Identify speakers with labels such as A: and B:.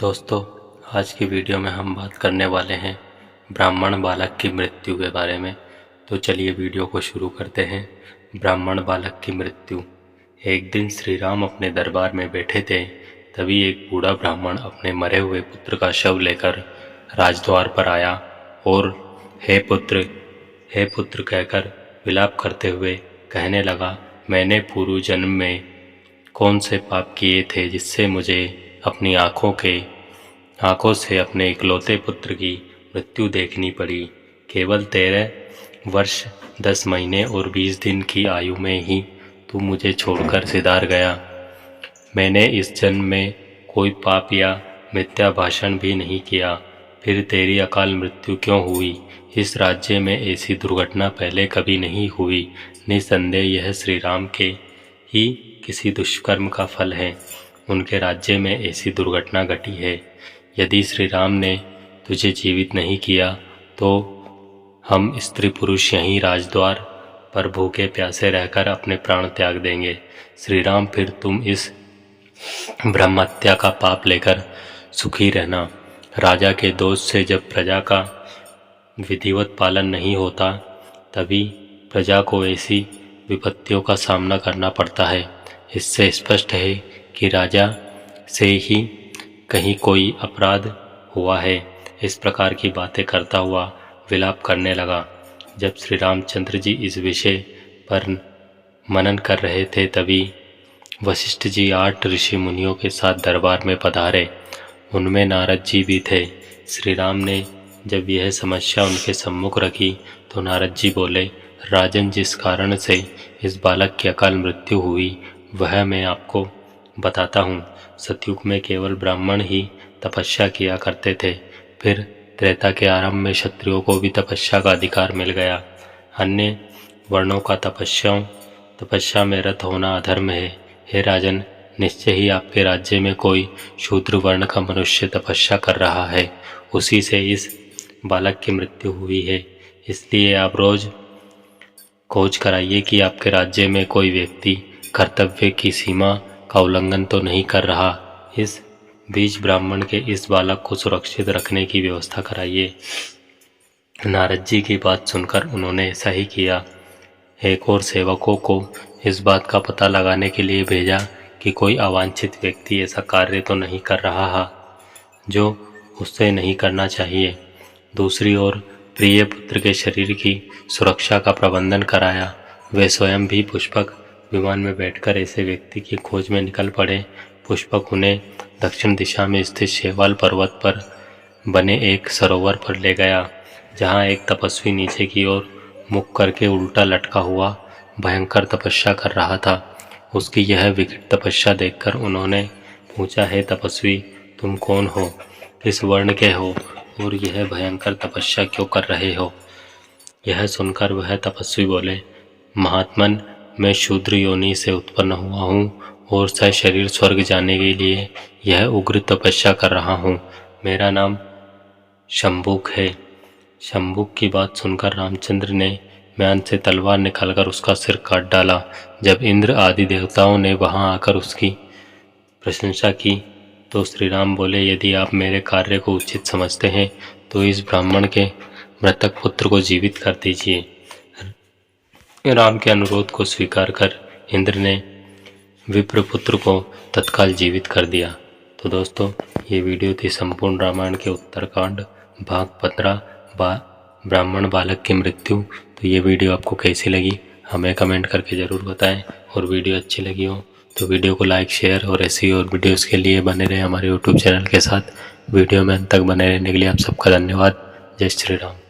A: दोस्तों, आज की वीडियो में हम बात करने वाले हैं ब्राह्मण बालक की मृत्यु के बारे में। तो चलिए वीडियो को शुरू करते हैं। ब्राह्मण बालक की मृत्यु। एक दिन श्री राम अपने दरबार में बैठे थे, तभी एक बूढ़ा ब्राह्मण अपने मरे हुए पुत्र का शव लेकर राजद्वार पर आया और हे पुत्र कहकर विलाप करते हुए कहने लगा, मैंने पूर्व जन्म में कौन से पाप किए थे जिससे मुझे अपनी आँखों से अपने इकलौते पुत्र की मृत्यु देखनी पड़ी। केवल 13 वर्ष 10 महीने और 20 दिन की आयु में ही तू मुझे छोड़कर सिधार गया। मैंने इस जन्म में कोई पाप या मिथ्या भाषण भी नहीं किया, फिर तेरी अकाल मृत्यु क्यों हुई? इस राज्य में ऐसी दुर्घटना पहले कभी नहीं हुई। निसंदेह यह श्री राम के ही किसी दुष्कर्म का फल है। उनके राज्य में ऐसी दुर्घटना घटी है। यदि श्री राम ने तुझे जीवित नहीं किया तो हम स्त्री पुरुष यहीं राजद्वार पर भूखे प्यासे रहकर अपने प्राण त्याग देंगे। श्री राम, फिर तुम इस ब्रह्महत्या का पाप लेकर सुखी रहना। राजा के दोष से जब प्रजा का विधिवत पालन नहीं होता, तभी प्रजा को ऐसी विपत्तियों का सामना करना पड़ता है। इससे स्पष्ट है कि राजा से ही कहीं कोई अपराध हुआ है। इस प्रकार की बातें करता हुआ विलाप करने लगा। जब श्री रामचंद्र जी इस विषय पर मनन कर रहे थे, तभी वशिष्ठ जी 8 ऋषि मुनियों के साथ दरबार में पधारे। उनमें नारद जी भी थे। श्री राम ने जब यह समस्या उनके सम्मुख रखी तो नारद जी बोले, राजन, जिस कारण से इस बालक की अकाल मृत्यु हुई वह मैं आपको बताता हूँ। सतयुग में केवल ब्राह्मण ही तपस्या किया करते थे। फिर त्रेता के आरंभ में क्षत्रियों को भी तपस्या का अधिकार मिल गया। अन्य वर्णों का तपस्या में रत होना अधर्म है। हे राजन, निश्चय ही आपके राज्य में कोई शूद्र वर्ण का मनुष्य तपस्या कर रहा है, उसी से इस बालक की मृत्यु हुई है। इसलिए आप रोज खोज कराइए कि आपके राज्य में कोई व्यक्ति कर्तव्य की सीमा का उल्लंघन तो नहीं कर रहा। इस बीच ब्राह्मण के इस बालक को सुरक्षित रखने की व्यवस्था कराइए। नारद जी की बात सुनकर उन्होंने ऐसा ही किया। एक और सेवकों को इस बात का पता लगाने के लिए भेजा कि कोई अवांछित व्यक्ति ऐसा कार्य तो नहीं कर रहा है जो उससे नहीं करना चाहिए। दूसरी ओर प्रिय पुत्र के शरीर की सुरक्षा का प्रबंधन कराया। वे स्वयं भी पुष्पक विमान में बैठकर ऐसे व्यक्ति की खोज में निकल पड़े। पुष्पक उन्हें दक्षिण दिशा में स्थित शेवाल पर्वत पर बने एक सरोवर पर ले गया, जहाँ एक तपस्वी नीचे की ओर मुख करके उल्टा लटका हुआ भयंकर तपस्या कर रहा था। उसकी यह विकट तपस्या देखकर उन्होंने पूछा, हे तपस्वी, तुम कौन हो, किस वर्ण के हो और यह भयंकर तपस्या क्यों कर रहे हो? यह सुनकर वह तपस्वी बोले, महात्मन, मैं शूद्र योनि से उत्पन्न हुआ हूँ और सशरीर स्वर्ग जाने के लिए यह उग्र तपस्या कर रहा हूँ। मेरा नाम शंभुक है। शंभुक की बात सुनकर रामचंद्र ने म्यान से तलवार निकालकर उसका सिर काट डाला। जब इंद्र आदि देवताओं ने वहां आकर उसकी प्रशंसा की तो श्री राम बोले, यदि आप मेरे कार्य को उचित समझते हैं तो इस ब्राह्मण के मृतक पुत्र को जीवित कर दीजिए। राम के अनुरोध को स्वीकार कर इंद्र ने विप्रपुत्र को तत्काल जीवित कर दिया। तो दोस्तों, ये वीडियो थी संपूर्ण रामायण के उत्तरकांड भाग 15 ब्राह्मण बालक की मृत्यु। तो ये वीडियो आपको कैसी लगी हमें कमेंट करके ज़रूर बताएं, और वीडियो अच्छी लगी हो तो वीडियो को लाइक, शेयर और ऐसी और वीडियोज़ के लिए बने रहे हमारे यूट्यूब चैनल के साथ। वीडियो में अंत तक बने रहने के लिए आप सबका धन्यवाद। जय श्री राम।